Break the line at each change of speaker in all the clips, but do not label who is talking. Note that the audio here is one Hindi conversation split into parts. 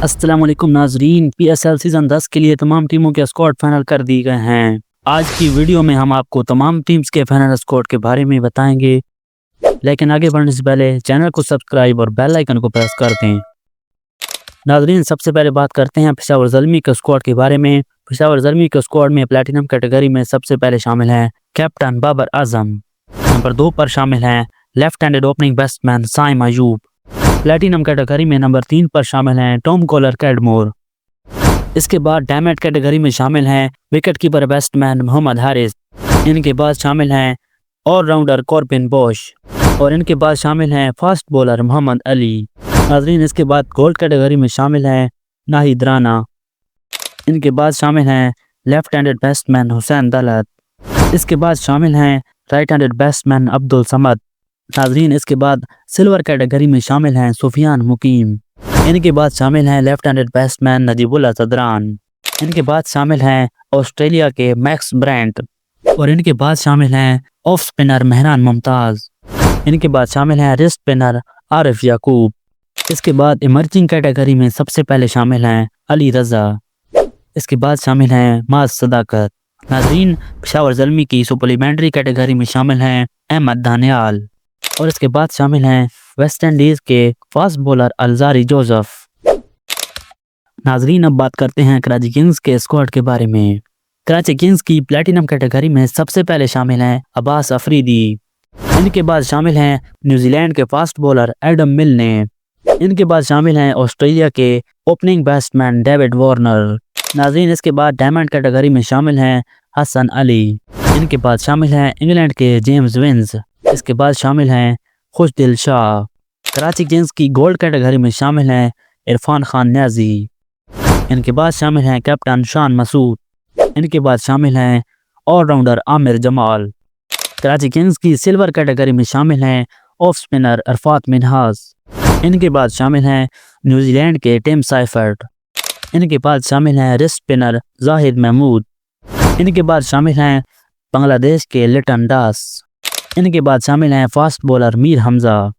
अस्सलाम वालेकुम नाजरीन, PSL सीज़न 10 के लिए तमाम टीमों के स्क्वाड फाइनल कर दिए गए हैं। आज की वीडियो में हम आपको तमाम टीम्स के फाइनल स्क्वाड के बारे में बताएंगे, लेकिन आगे बढ़ने से पहले चैनल को सब्सक्राइब और बेल आइकन को प्रेस कर दें। नाजरीन, सबसे पहले बात करते हैं पेशावर ज़ल्मी के स्क्वाड के बारे में। पेशावर ज़ल्मी के स्क्वाड में प्लेटिनम कैटेगरी में सबसे पहले शामिल हैं कैप्टन बाबर आजम। नंबर 2 पर शामिल हैं left handed opening batsman Saim Ayub. Platinum category में नंबर 3 पर शामिल हैं टॉम कॉलर कैडमोर। इसके बाद डायमंड कैटेगरी में शामिल हैं wicket keeper batsman Mohammad Haris. इनके बाद शामिल हैं ऑलराउंडर कॉर्बिन बॉश और इनके बाद शामिल हैं फास्ट बॉलर मोहम्मद अली। नाज़रीन, इसके बाद गोल्ड कैटेगरी में शामिल हैं नाहिद राना। इनके बाद शामिल हैं लेफ्ट हैंडेड बैट्समैन हुसैन दलत। इसके बाद शामिल हैं right handed batsman Abdul Samad. नाज़रीन, इसके बाद सिल्वर कैटेगरी में शामिल हैं सुफियान मुकीम। इनके बाद शामिल हैं लेफ्ट हैंडेड बैट्समैन नजीबुल्लाह सदरान। इनके बाद शामिल हैं ऑस्ट्रेलिया के मैक्स ब्रेंट और इनके बाद शामिल हैं ऑफ स्पिनर मेहरान मुमताज़। इनके बाद शामिल हैं रिस्ट स्पिनर आरिफ याकूब। इसके बाद इमर्जिंग कैटेगरी में सबसे पहले शामिल हैं अली रज़ा। इसके बाद शामिल हैं माज सदाकत। नाज़रीन, पेशावर ज़ल्मी की सप्लीमेंट्री कैटेगरी में शामिल हैं अहमद दानियाल और इसके बाद शामिल हैं वेस्ट इंडीज़ के फास्ट बॉलर अलजारी जोसेफ। नाज़रीन, अब बात करते हैं कराची किंग्स के स्क्वाड के बारे में। कराची किंग्स की प्लेटिनम कैटेगरी में सबसे पहले शामिल हैं अब्बास अफरीदी। इनके बाद शामिल हैं न्यूजीलैंड के फास्ट बॉलर एडम मिलने। इनके बाद शामिल हैं ऑस्ट्रेलिया के ओपनिंग बैट्समैन डेविड वार्नर। नाज़रीन, इसके बाद डायमंड कैटेगरी में शामिल हैं हसन अली। इनके बाद शामिल हैं इंग्लैंड के जेम्स विंस। इसके बाद शामिल हैं खुशदिल शाह। कराची किंग्स की गोल्ड कैटेगरी में शामिल हैं इरफान खान न्याजी। इनके बाद शामिल हैं कैप्टन शान मसूद। इनके बाद शामिल हैं ऑलराउंडर आमिर जमाल। कराची किंग्स की सिल्वर कैटेगरी में शामिल हैं ऑफ स्पिनर अरफात मिनहास। इनके बाद शामिल हैं न्यूजीलैंड के टिम साइफर्ट। इनके बाद शामिल हैं रिस्ट स्पिनर जाहिद महमूद। इनके बाद शामिल हैं बांग्लादेश के लिटन दास। इनके बाद शामिल हैं fast bowler Mir Hamza.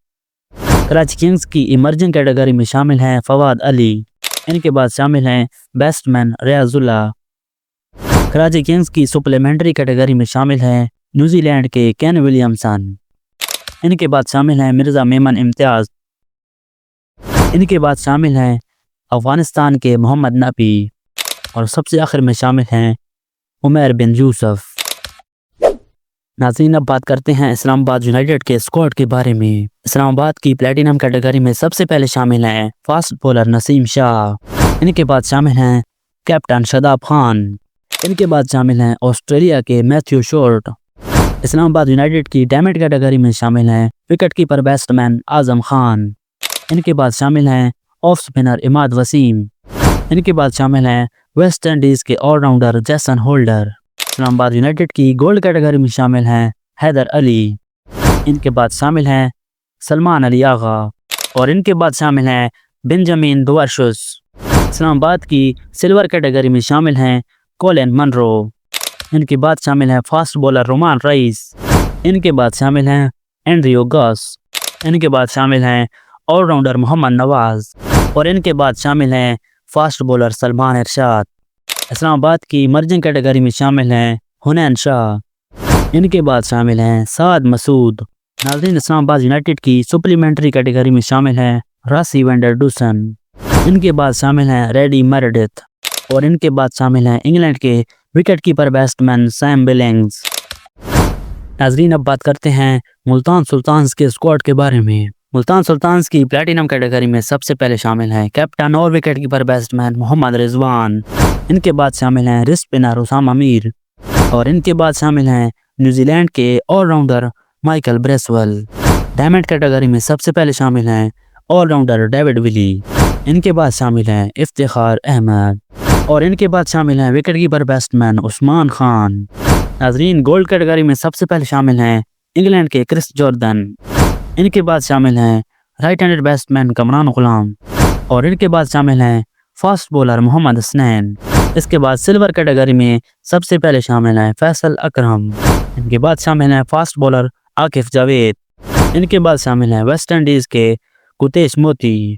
Karachi Kings की इमर्जिंग कैटेगरी में शामिल हैं फवाद अली। इनके बाद शामिल हैं बैट्समैन रियाजुल्ला। कराची किंग्स की सप्लीमेंट्री कैटेगरी में शामिल हैं न्यूजीलैंड के केन विलियमसन। इनके बाद शामिल हैं मिर्ज़ा मेमन इम्तियाज़। इनके बाद शामिल हैं अफ़गानिस्तान के मोहम्मद नबी और सबसे आखिर में शामिल हैं उमर बिन यूसुफ। नाज़रीन, अब बात करते हैं इस्लामाबाद यूनाइटेड के स्क्वाड के बारे में। इस्लामाबाद की प्लेटिनम कैटेगरी में सबसे पहले शामिल हैं फास्ट बॉलर नसीम शाह। इनके बाद शामिल हैं कैप्टन शदाब खान। इनके बाद शामिल हैं ऑस्ट्रेलिया के मैथ्यू शॉर्ट। इस्लामाबाद यूनाइटेड की डायमंड कैटेगरी में शामिल हैं wicket keeper batsman Azam Khan. इनके बाद शामिल हैं ऑफ स्पिनर इमाद वसीम। इनके बाद शामिल हैं वेस्ट इंडीज़ के allrounder Jason Holder. Islamabad United की गोल्ड कैटेगरी में शामिल हैं हैदर अली। इनके बाद शामिल हैं सलमान अली आगा और इनके बाद शामिल हैं बेंजामिन दुआशुस। इस्लामाबाद की सिल्वर कैटेगरी में शामिल हैं कोलिन मनरो। इनके बाद शामिल हैं फास्ट बॉलर रोमान रईस। इनके बाद शामिल हैं एंड्रियो गॉस। इनके बाद शामिल हैं ऑलराउंडर मोहम्मद नवाज और इनके बाद शामिल हैं फास्ट बॉलर सलमान इरशाद। इस्लामाबाद की इमर्जिंग कैटेगरी में शामिल हैं हुनैन शाह। इनके बाद शामिल हैं साद मसूद। नाज़रीन, इस्लामाबाद यूनाइटेड की सप्लीमेंट्री कैटेगरी में शामिल हैं रासी वेंडरडूसन। इनके बाद शामिल हैं रेडी मेरेडिथ और इनके बाद शामिल हैं इंग्लैंड के wicket keeper batsman Sam Billings. नाज़रीन, अब बात करते हैं मुल्तान सुल्तान्स के स्क्वाड के बारे में। मुल्तान सुल्तान्स की प्लेटिनम कैटेगरी में सबसे पहले शामिल हैं कैप्टन और wicket keeper batsman Mohammad Rizwan. इनके बाद शामिल हैं रिस्ट स्पिनर उसामा मीर और इनके बाद शामिल हैं न्यूजीलैंड के allrounder Michael Bracewell. Diamond category में सबसे पहले शामिल हैं ऑलराउंडर डेविड विली। इनके बाद शामिल हैं इफ्तिखार अहमद और इनके बाद शामिल हैं wicket keeper batsman Usman Khan. नाज़रीन, गोल्ड कैटेगरी में सबसे पहले शामिल हैं इंग्लैंड के क्रिस जॉर्डन। इनके बाद शामिल हैं राइट हैंडेड बैट्समैन कमरान गुलाम और इनके बाद शामिल हैं फास्ट बॉलर मोहम्मद हसनैन। इसके बाद सिल्वर कैटेगरी में सबसे पहले शामिल हैं फैसल अकरम। इनके बाद शामिल हैं फास्ट बॉलर आकिफ जावेद। इनके बाद शामिल हैं वेस्ट इंडीज़ के कुतेश मोती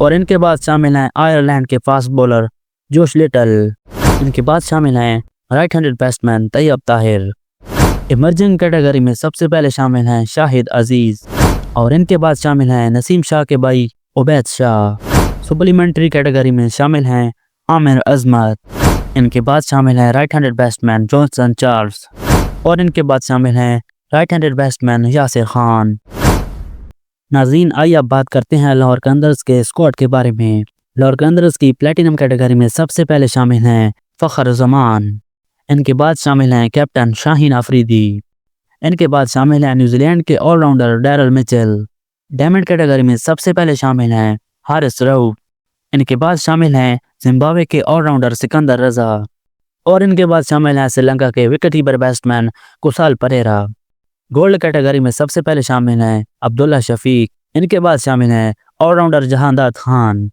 और इनके बाद शामिल हैं आयरलैंड के फास्ट बॉलर जोश लिटल। इनके बाद शामिल हैं right handed batsman Tayyab Tahir. Emerging category में सबसे पहले शामिल हैं शाहिद अजीज और इनके बाद शामिल हैं नसीम शाह के भाई उबैद शाह। सप्लीमेंट्री कैटेगरी में शामिल हैं आमिर अजमत। इनके बाद शामिल हैं right handed batsman Johnson Charles और इनके बाद शामिल हैं right handed batsman Yasir Khan. नाज़रीन, आइए अब बात करते हैं लाहौर कलंदर्स के स्क्वाड के बारे में। लाहौर कलंदर्स की प्लेटिनम कैटेगरी में सबसे पहले शामिल हैं फ़खर जमान। इनके बाद शामिल हैं कैप्टन शाहीन अफरीदी। इनके बाद शामिल हैं न्यूजीलैंड के allrounder Daryl Mitchell. Diamond category में सबसे पहले शामिल हैं हारिस रऊफ। इनके बाद शामिल हैं जिम्बाब्वे के ऑलराउंडर सिकंदर रजा और इनके बाद शामिल हैं श्रीलंका के wicket keeper batsman Kusal Perera. Gold category में सबसे पहले शामिल हैं अब्दुल्ला शफीक। इनके बाद शामिल हैं ऑलराउंडर जहांदाद खान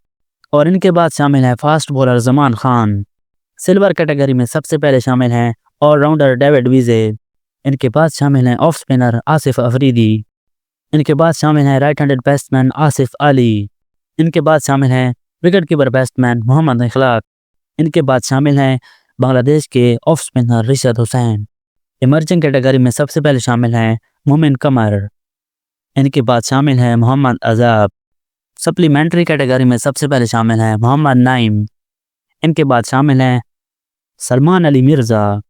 और इनके बाद शामिल हैं fast bowler Zaman Khan. Silver category में सबसे पहले शामिल हैं ऑलराउंडर डेविड विजे। इनके बाद शामिल हैं ऑफ स्पिनर आसिफ अफरीदी। इनके बाद शामिल हैं right handed batsman Asif Ali. इनके बाद शामिल हैं विकेट कीपर बैट्समैन मोहम्मद इखलाक। इनके बाद शामिल हैं बांग्लादेश के off spinner Rishad Hussain. Emerging category में सबसे पहले शामिल हैं मोमिन कमर। इनके बाद शामिल हैं मोहम्मद अजाब। सप्लीमेंट्री कैटेगरी में सबसे पहले शामिल हैं मोहम्मद नाइम। इनके बाद शामिल हैं सलमान अली मिर्ज़ा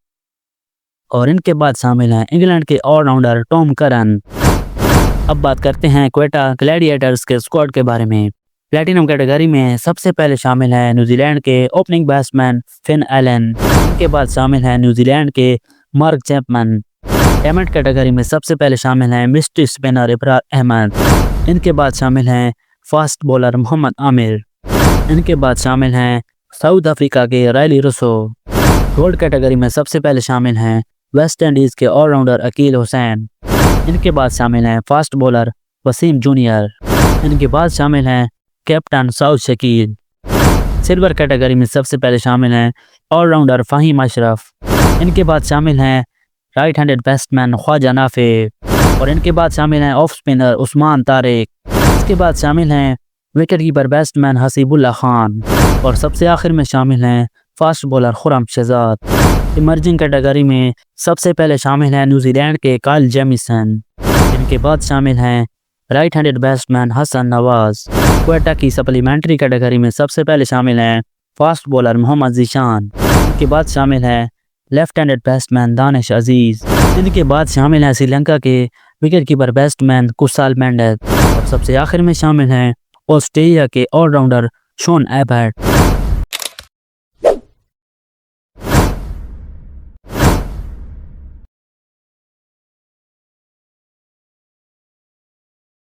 और इनके बाद शामिल हैं इंग्लैंड के ऑलराउंडर टॉम करन। अब बात करते हैं क्वेटा ग्लैडिएटर्स के स्क्वाड के बारे में। प्लेटिनम कैटेगरी में सबसे पहले शामिल हैं न्यूजीलैंड के ओपनिंग बैट्समैन फिन एलन। इनके बाद शामिल हैं न्यूजीलैंड के मार्क चैपमैन। डायमंड कैटेगरी में सबसे पहले शामिल हैं मिस्ट्री स्पिनर इब्रार अहमद। इनके बाद शामिल हैं फास्ट बॉलर मोहम्मद आमिर। इनके बाद शामिल हैं साउथ अफ्रीका के रायली रुसो। गोल्ड कैटेगरी में सबसे पहले शामिल हैं वेस्ट इंडीज़ के ऑलराउंडर अकील हुसैन। इनके बाद शामिल हैं फास्ट बॉलर वसीम जूनियर। इनके बाद शामिल हैं captain Saud Shakeel. Silver category में सबसे पहले शामिल हैं ऑलराउंडर फ़हीम अशरफ। इनके बाद शामिल हैं right handed batsman Khawaja Nafay और इनके बाद शामिल हैं ऑफ स्पिनर उस्मान तारिक। इसके बाद शामिल हैं wicket keeper batsman Haseebullah Khan और सबसे आखिर में शामिल हैं fast bowler Khurram Shahzad. Emerging category में सबसे पहले शामिल हैं न्यूजीलैंड के काइल जेमिसन। इनके बाद शामिल हैं right handed batsman Hasan Nawaz. Quetta की सप्लीमेंट्री कैटेगरी में सबसे पहले शामिल हैं फास्ट बॉलर मोहम्मद जीशान। इनके बाद शामिल हैं लेफ्ट हैंडेड बैट्समैन दानिश अजीज। इनके बाद शामिल हैं श्रीलंका के wicket keeper batsman Kusal Mendes और सबसे आखिर में शामिल हैं ऑस्ट्रेलिया के ऑलराउंडर शॉन एबर्ट।